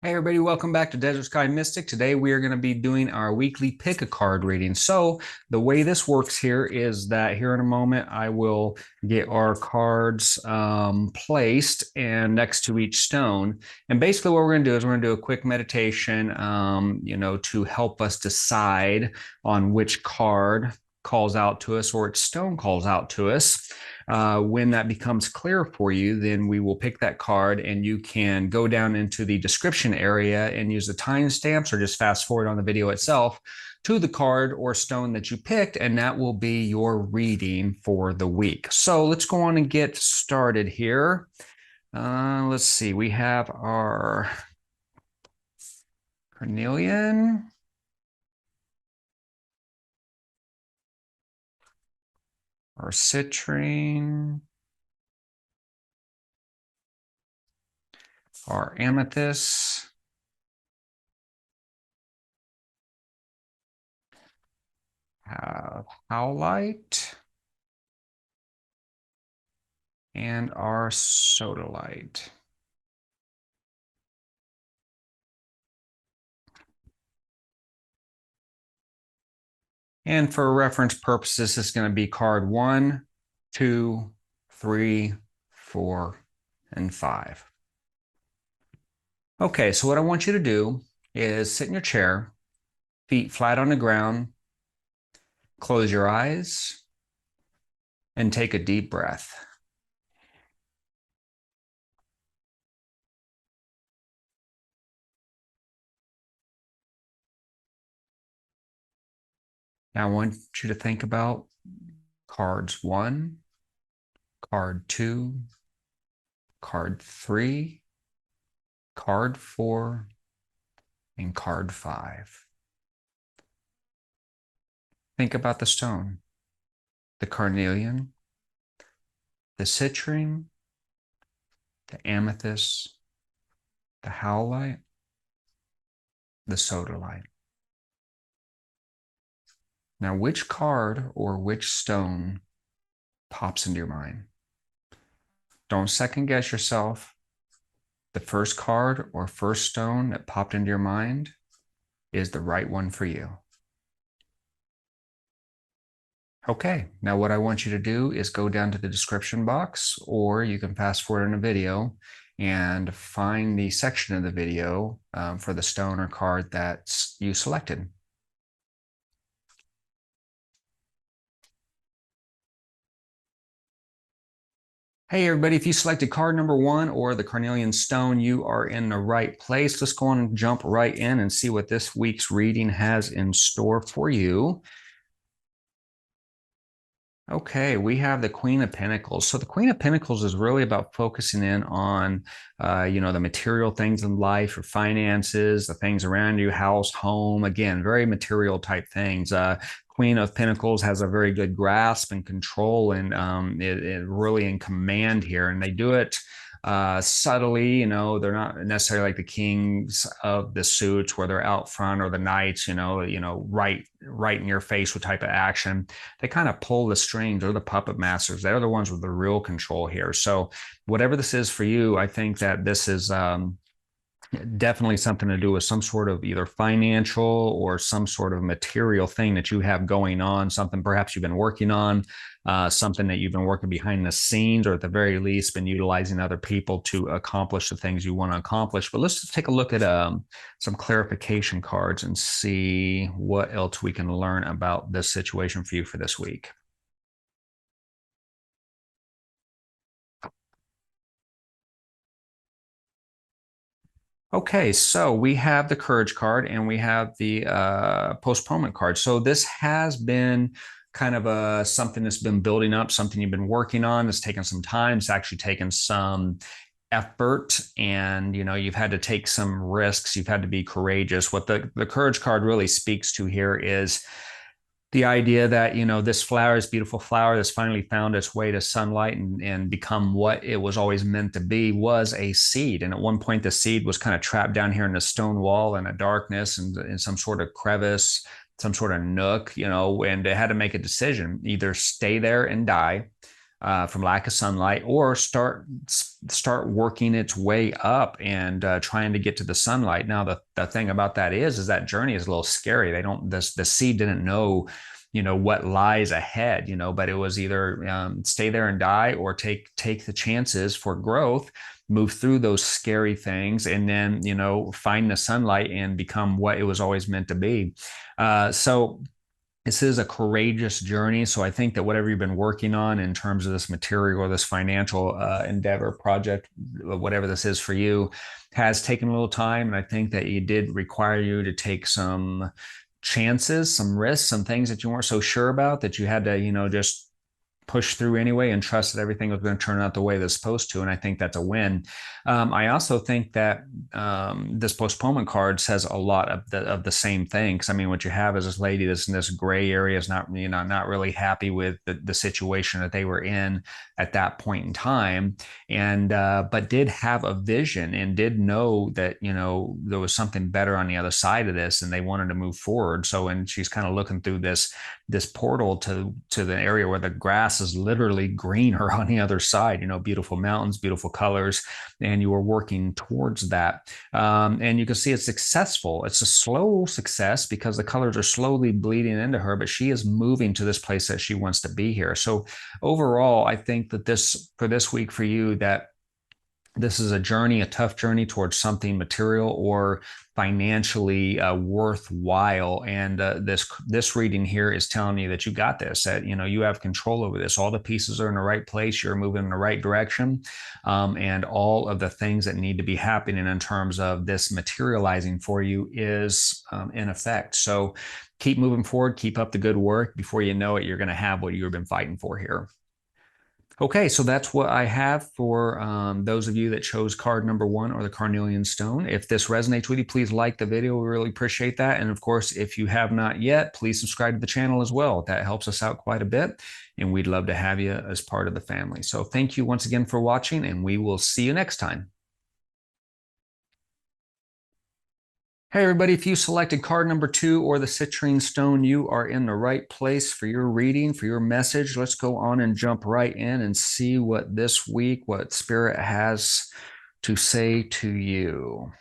Hey everybody, welcome back to Desert Sky Mystic. Today we are going to be doing our weekly pick a card reading. So the way this works here is that here in a moment I will get our cards placed and next to each stone. And basically what we're going to do is we're going to do a quick meditation, to help us decide on which card calls out to us or which stone calls out to us. When that becomes clear for you, then we will pick that card and you can go down into the description area and use the timestamps or just fast forward on the video itself to the card or stone that you picked, and that will be your reading for the week. So let's go on and get started here. Let's see, we have our Carnelian, our Citrine, our Amethyst, have Howlite, and our Sodalite. And for reference purposes, this is going to be card 1, 2, 3, 4, and 5. Okay, so what I want you to do is sit in your chair, feet flat on the ground, close your eyes, and take a deep breath. Now I want you to think about cards 1, card 2, card 3, card 4, and card 5. Think about the stone, the carnelian, the citrine, the amethyst, the howlite, the sodalite. Now, which card or which stone pops into your mind? Don't second guess yourself. The first card or first stone that popped into your mind is the right one for you. Okay, now what I want you to do is go down to the description box, or you can fast forward in a video and find the section of the video for the stone or card that you selected. Hey everybody, if you selected card number 1 or the Carnelian stone, you are in the right place. Let's go on and jump right in and see what this week's reading has in store for you. Okay, we have the Queen of Pentacles. So the Queen of Pentacles is really about focusing in on, the material things in life, your finances, the things around you, house, home, again, very material type things. Queen of Pentacles has a very good grasp and control, and it really in command here, and they do it subtly. They're not necessarily like the kings of the suits where they're out front, or the knights, right in your face with type of action. They kind of pull the strings, or the puppet masters. They're the ones with the real control here. So whatever this is for you, I think that this is definitely something to do with some sort of either financial or some sort of material thing that you have going on, something perhaps you've been working on, something that you've been working behind the scenes, or at the very least been utilizing other people to accomplish the things you want to accomplish. But let's just take a look at some clarification cards and see what else we can learn about this situation for you for this week. Okay, so we have the courage card and we have the postponement card. So this has been kind of something that's been building up, something you've been working on. It's taken some time. It's actually taken some effort, and you've had to take some risks. You've had to be courageous. What the courage card really speaks to here is the idea that this flower, this beautiful flower that's finally found its way to sunlight and become what it was always meant to be, was a seed. And at one point the seed was kind of trapped down here in the stone wall in a darkness and in some sort of crevice, some sort of nook, and it had to make a decision: either stay there and die, from lack of sunlight, or start working its way up and trying to get to the sunlight. Now, the thing about that is that journey is a little scary. They don't the seed didn't know, what lies ahead, but it was either stay there and die, or take the chances for growth, move through those scary things, and then find the sunlight and become what it was always meant to be. So this is a courageous journey. So I think that whatever you've been working on in terms of this material or this financial endeavor, project, whatever this is for you, has taken a little time. And I think that it did require you to take some chances, some risks, some things that you weren't so sure about, that you had to, just push through anyway and trust that everything was going to turn out the way it's supposed to. And I think that's a win. I also think that this postponement card says a lot of the same thing. Because I mean, what you have is this lady that's in this gray area, is not really happy with the situation that they were in at that point in time, and but did have a vision and did know that there was something better on the other side of this, and they wanted to move forward. So, and she's kind of looking through this portal to the area where the grass is literally greener on the other side, beautiful mountains, beautiful colors, and you are working towards that. And you can see it's successful. It's a slow success because the colors are slowly bleeding into her, but she is moving to this place that she wants to be here. So overall, I think that for this week for you, that this is a journey, a tough journey towards something material or financially worthwhile. And this reading here is telling you that you got this, that you have control over this. All the pieces are in the right place. You're moving in the right direction, and all of the things that need to be happening in terms of this materializing for you is in effect. So keep moving forward. Keep up the good work. Before you know it, you're going to have what you've been fighting for here. Okay, so that's what I have for those of you that chose card number 1 or the Carnelian Stone. If this resonates with you, please like the video. We really appreciate that. And of course, if you have not yet, please subscribe to the channel as well. That helps us out quite a bit, and we'd love to have you as part of the family. So thank you once again for watching, and we will see you next time. Hey everybody, if you selected card number 2 or the Citrine Stone, you are in the right place for your reading, for your message. Let's go on and jump right in and see what Spirit has to say to you.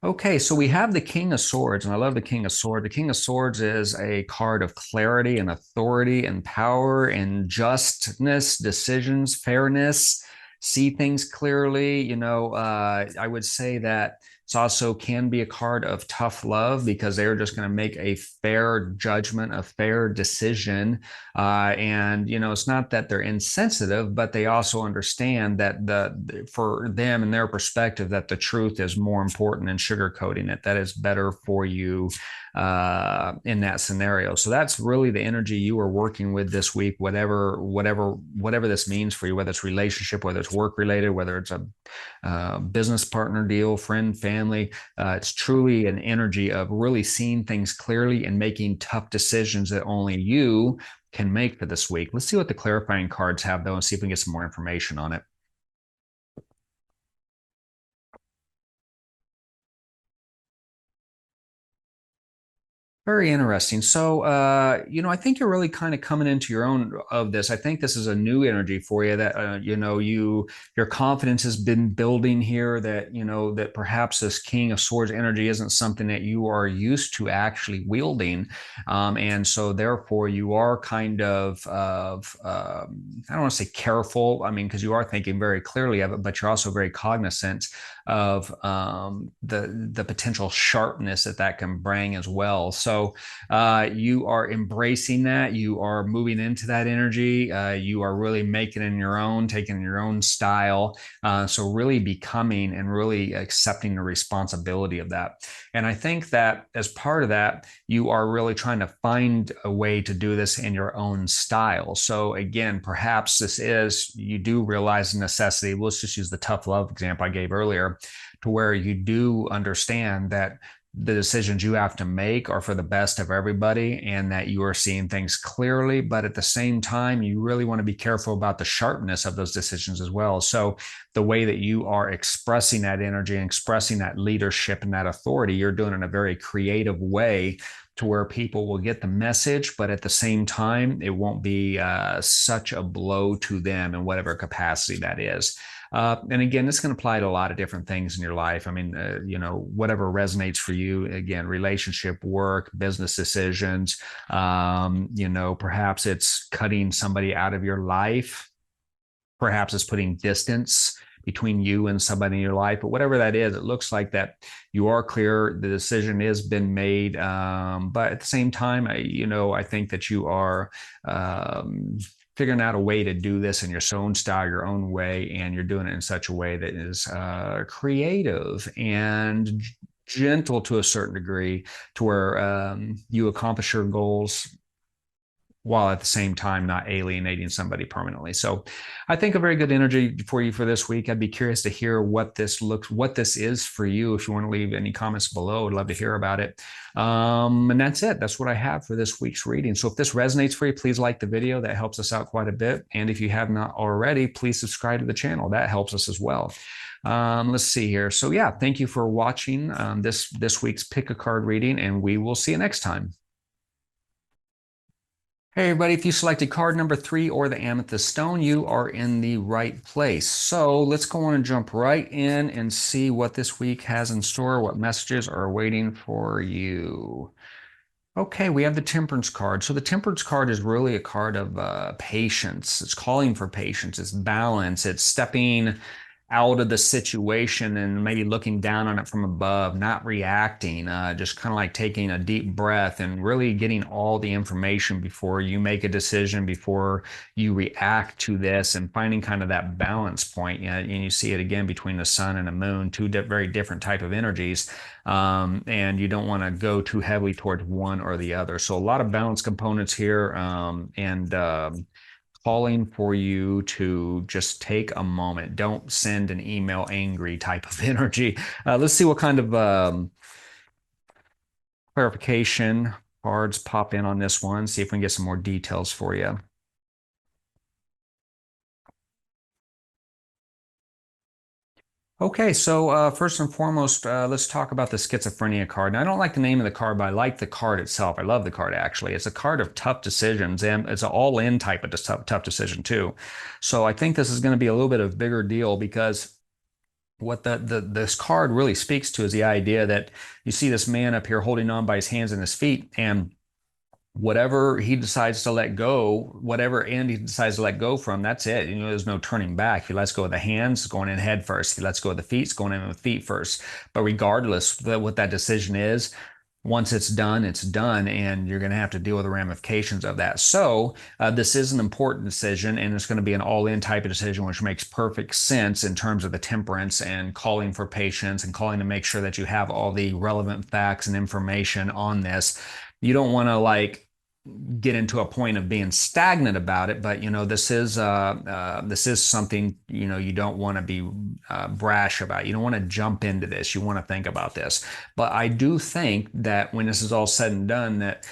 Okay, so we have the King of Swords, and I love the King of Swords. The King of Swords is a card of clarity and authority and power and justness, decisions, fairness, see things clearly. I would say that it also can be a card of tough love, because they're just going to make a fair judgment, a fair decision. And, it's not that they're insensitive, but they also understand that for them and their perspective, that the truth is more important than sugarcoating it. That is better for you in that scenario. So that's really the energy you are working with this week, whatever this means for you, whether it's relationship, whether it's work related, whether it's a business partner deal, friend, family. It's truly an energy of really seeing things clearly and making tough decisions that only you can make for this week. Let's see what the clarifying cards have, though, and see if we can get some more information on it. Very interesting. So, I think you're really kind of coming into your own of this. I think this is a new energy for you, that, your confidence has been building here, that, that perhaps this King of Swords energy isn't something that you are used to actually wielding. And so therefore you are kind of, I don't want to say careful. I mean, because you are thinking very clearly of it, but you're also very cognizant of the potential sharpness that can bring as well. So you are embracing that. You are moving into that energy. You are really making it your own, taking your own style. So really becoming and really accepting the responsibility of that. And I think that as part of that, you are really trying to find a way to do this in your own style. So again, perhaps you do realize the necessity. Let's just use the tough love example I gave earlier, to where you do understand that the decisions you have to make are for the best of everybody and that you are seeing things clearly. But at the same time, you really want to be careful about the sharpness of those decisions as well. So the way that you are expressing that energy and expressing that leadership and that authority, you're doing it in a very creative way to where people will get the message, but at the same time, it won't be such a blow to them in whatever capacity that is. And again, this can apply to a lot of different things in your life. I mean, whatever resonates for you. Again, relationship, work, business decisions. Perhaps it's cutting somebody out of your life. Perhaps it's putting distance between you and somebody in your life, but whatever that is, it looks like that you are clear. The decision has been made, but at the same time, I think that you are figuring out a way to do this in your own style, your own way, and you're doing it in such a way that is creative and gentle to a certain degree, to where you accomplish your goals while at the same time not alienating somebody permanently. So I think a very good energy for you for this week. I'd be curious to hear what this is for you. If you want to leave any comments below, I'd love to hear about it. And that's it. That's what I have for this week's reading. So if this resonates for you, please like the video. That helps us out quite a bit. And if you have not already, please subscribe to the channel. That helps us as well. Let's see here. So yeah, thank you for watching this week's Pick a Card reading, and we will see you next time. Hey everybody, if you selected card number 3 or the Amethyst stone, you are in the right place. So let's go on and jump right in and see what this week has in store, what messages are waiting for you. Okay, we have the Temperance card. So the Temperance card is really a card of patience. It's calling for patience. It's balance. It's stepping out of the situation and maybe looking down on it from above, not reacting, just kind of like taking a deep breath and really getting all the information before you make a decision, before you react to this, and finding kind of that balance point. And you see it again between the sun and the moon, two very different type of energies. And you don't want to go too heavily towards one or the other. So a lot of balance components here, and calling for you to just take a moment. Don't send an email angry type of energy. Let's see what kind of clarification cards pop in on this one. See if we can get some more details for you. Okay, so first and foremost, let's talk about the schizophrenia card. Now, I don't like the name of the card, but I like the card itself. I love the card, actually. It's a card of tough decisions, and it's an all-in type of tough decision, too. So I think this is going to be a little bit of a bigger deal, because what this card really speaks to is the idea that you see this man up here holding on by his hands and his feet, and whatever he decides to let go, whatever end he decides to let go from, that's it. There's no turning back. If he lets go of the hands, it's going in head first. If he lets go of the feet, it's going in with feet first. But regardless of what that decision is, once it's done, and you're going to have to deal with the ramifications of that. So this is an important decision, and it's going to be an all-in type of decision, which makes perfect sense in terms of the temperance and calling for patience and calling to make sure that you have all the relevant facts and information on this. You don't want to get into a point of being stagnant about it, but this is something you don't want to be brash about. You don't want to jump into this. You want to think about this. But I do think that when this is all said and done, that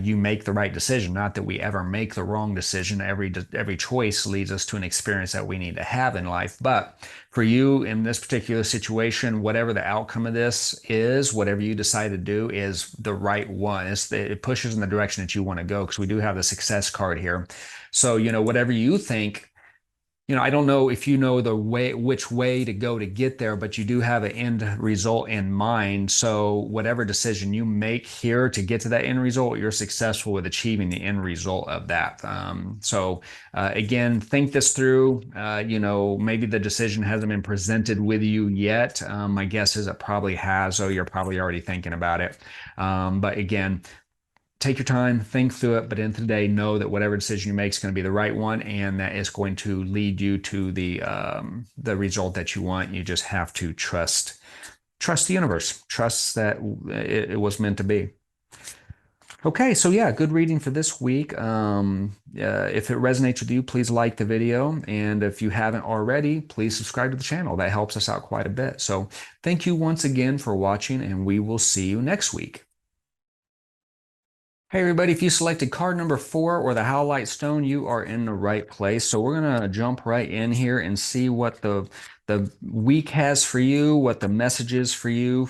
you make the right decision. Not that we ever make the wrong decision. Every choice leads us to an experience that we need to have in life. But for you in this particular situation, whatever the outcome of this is, whatever you decide to do is the right one. It pushes in the direction that you want to go, because we do have the success card here. So, whatever you think, I don't know if you know which way to go to get there, but you do have an end result in mind. So whatever decision you make here to get to that end result, you're successful with achieving the end result of that. Again, think this through. Maybe the decision hasn't been presented with you yet. My guess is it probably has, so you're probably already thinking about it. But again, take your time, think through it, but at the end of the day, know that whatever decision you make is going to be the right one, and that is going to lead you to the result that you want. You just have to trust the universe, trust that it was meant to be. Okay, so yeah, good reading for this week. If it resonates with you, please like the video. And if you haven't already, please subscribe to the channel. That helps us out quite a bit. So thank you once again for watching, and we will see you next week. Hey everybody, if you selected card number 4 or the Howlite Stone, you are in the right place. So we're gonna jump right in here and see what the week has for you, what the message is for you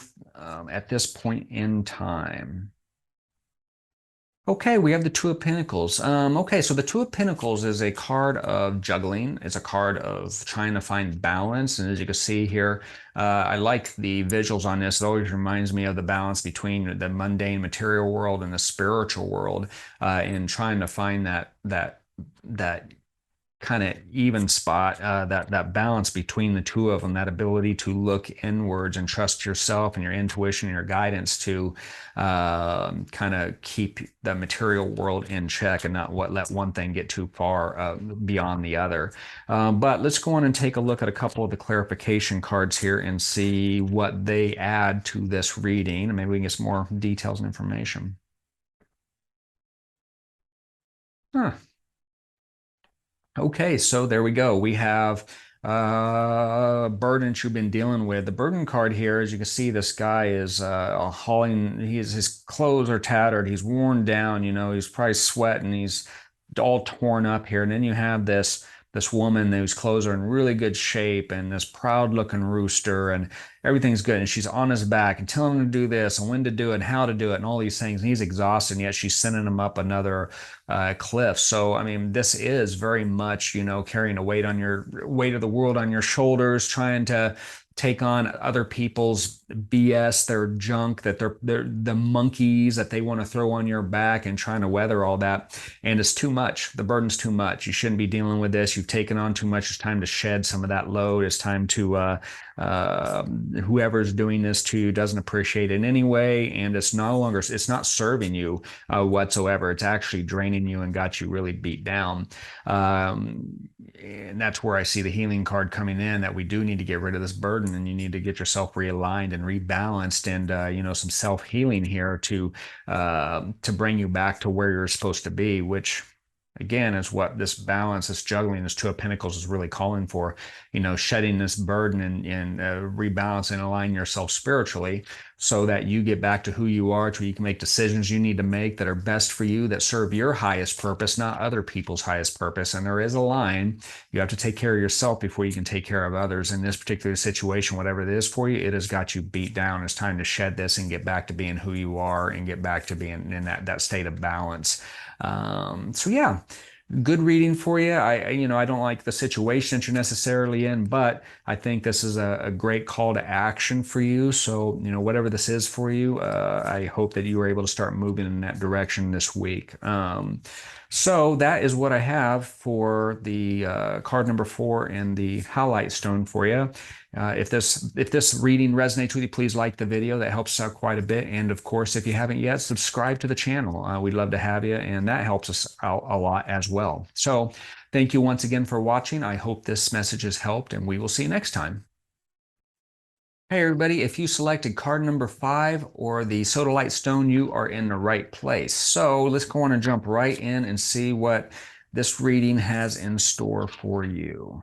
at this point in time. Okay, we have the Two of Pentacles. Okay, so the Two of Pentacles is a card of juggling. It's a card of trying to find balance. And as you can see here, I like the visuals on this. It always reminds me of the balance between the mundane material world and the spiritual world, and trying to find that kind of even spot, that balance between the two of them, that ability to look inwards and trust yourself and your intuition and your guidance to kind of keep the material world in check and not let one thing get too far beyond the other. But let's go on and take a look at a couple of the clarification cards here and see what they add to this reading. Maybe we can get some more details and information. Huh. Okay, so there we go. We have burden you've been dealing with. The burden card here, as you can see, this guy is hauling. His clothes are tattered. He's worn down. You know, he's probably sweating. He's all torn up here. And then you have this woman whose clothes are in really good shape, and this proud looking rooster, and everything's good. And she's on his back and telling him to do this and when to do it and how to do it and all these things. And he's exhausted, and yet she's sending him up another cliff. So, I mean, this is very much, you know, carrying a weight of the world on your shoulders, trying to take on other people's BS, their junk, that they're the monkeys that they want to throw on your back, and trying to weather all that. And it's too much. The burden's too much. You shouldn't be dealing with this. You've taken on too much. It's time to shed some of that load. It's time to whoever's doing this to you doesn't appreciate it anyway, and it's not serving you whatsoever. It's actually draining you and got you really beat down. And that's where I see the healing card coming in, that we do need to get rid of this burden, and you need to get yourself realigned and rebalanced, and you know, some self-healing here to bring you back to where you're supposed to be, which again is what this balance, this juggling, this Two of Pentacles is really calling for. You know, shedding this burden and rebalancing and aligning yourself spiritually so that you get back to who you are, to where you can make decisions you need to make that are best for you, that serve your highest purpose, not other people's highest purpose. And there is a line. You have to take care of yourself before you can take care of others. In this particular situation, whatever it is for you, it has got you beat down. It's time to shed this and get back to being who you are and get back to being in that state of balance. So yeah, good reading for you. You know, I don't like the situation that you're necessarily in, but I think this is a great call to action for you. So, you know, whatever this is for you, I hope that you are able to start moving in that direction this week. So that is what I have for the card number 4 and the Howlite Stone for you. If this reading resonates with you, please like the video. That helps us out quite a bit. And of course, if you haven't yet, subscribe to the channel. We'd love to have you, and that helps us out a lot as well. So thank you once again for watching. I hope this message has helped, and we will see you next time. Hey everybody, if you selected card number 5 or the Sodalite Stone, you are in the right place. So let's go on and jump right in and see what this reading has in store for you.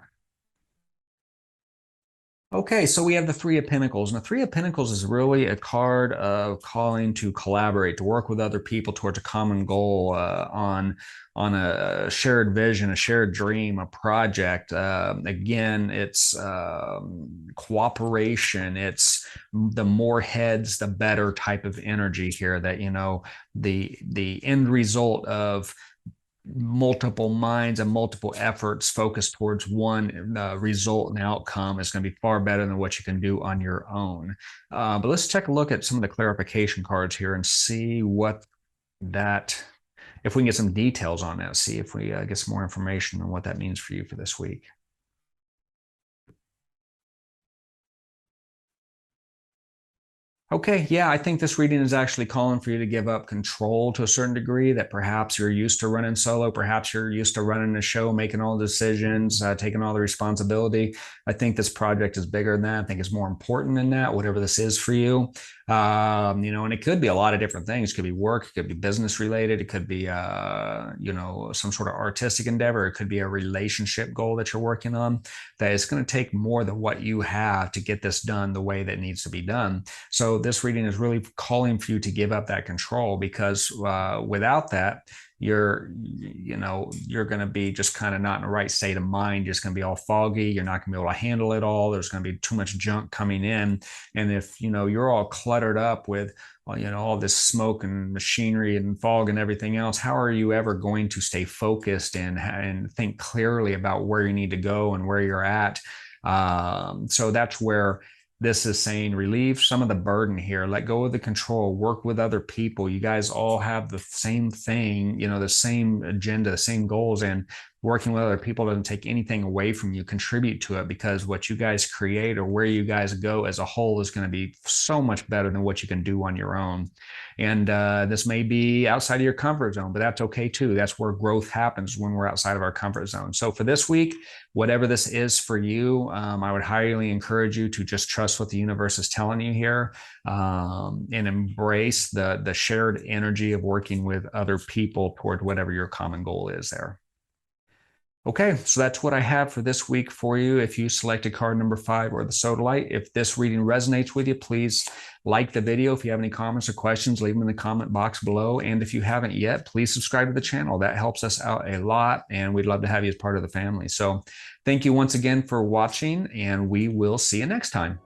Okay, so we have the Three of Pentacles, and the Three of Pentacles is really a card of calling to collaborate, to work with other people towards a common goal, on a shared vision, a shared dream, a project. Again, it's cooperation. It's the more heads, the better type of energy here. That, you know, the end result of multiple minds and multiple efforts focused towards one result and outcome is going to be far better than what you can do on your own. But let's take a look at some of the clarification cards here and see what that, if we can get some details on that, see if we get some more information on what that means for you for this week. Okay, yeah, I think this reading is actually calling for you to give up control to a certain degree, that perhaps you're used to running solo, perhaps you're used to running a show, making all the decisions, taking all the responsibility. I think this project is bigger than that. I think it's more important than that, whatever this is for you. And it could be a lot of different things. It could be work, it could be business related, it could be, some sort of artistic endeavor, it could be a relationship goal that you're working on. That it's going to take more than what you have to get this done the way that it needs to be done. So this reading is really calling for you to give up that control, because without that, you're going to be just kind of not in the right state of mind. You're just going to be all foggy. You're not going to be able to handle it all. There's going to be too much junk coming in. And if, you're all cluttered up with, all this smoke and machinery and fog and everything else, how are you ever going to stay focused and think clearly about where you need to go and where you're at? So that's where this is saying, relieve some of the burden here, let go of the control, work with other people. You guys all have the same thing, the same agenda, the same goals, and working with other people doesn't take anything away from you. Contribute to it, because what you guys create or where you guys go as a whole is going to be so much better than what you can do on your own. And this may be outside of your comfort zone, but that's okay too. That's where growth happens, when we're outside of our comfort zone. So for this week, whatever this is for you, I would highly encourage you to just trust what the universe is telling you here, and embrace the shared energy of working with other people toward whatever your common goal is there. Okay, so that's what I have for this week for you. If you selected card number 5 or the Sodalite, if this reading resonates with you, please like the video. If you have any comments or questions, leave them in the comment box below. And if you haven't yet, please subscribe to the channel. That helps us out a lot, and we'd love to have you as part of the family. So thank you once again for watching, and we will see you next time.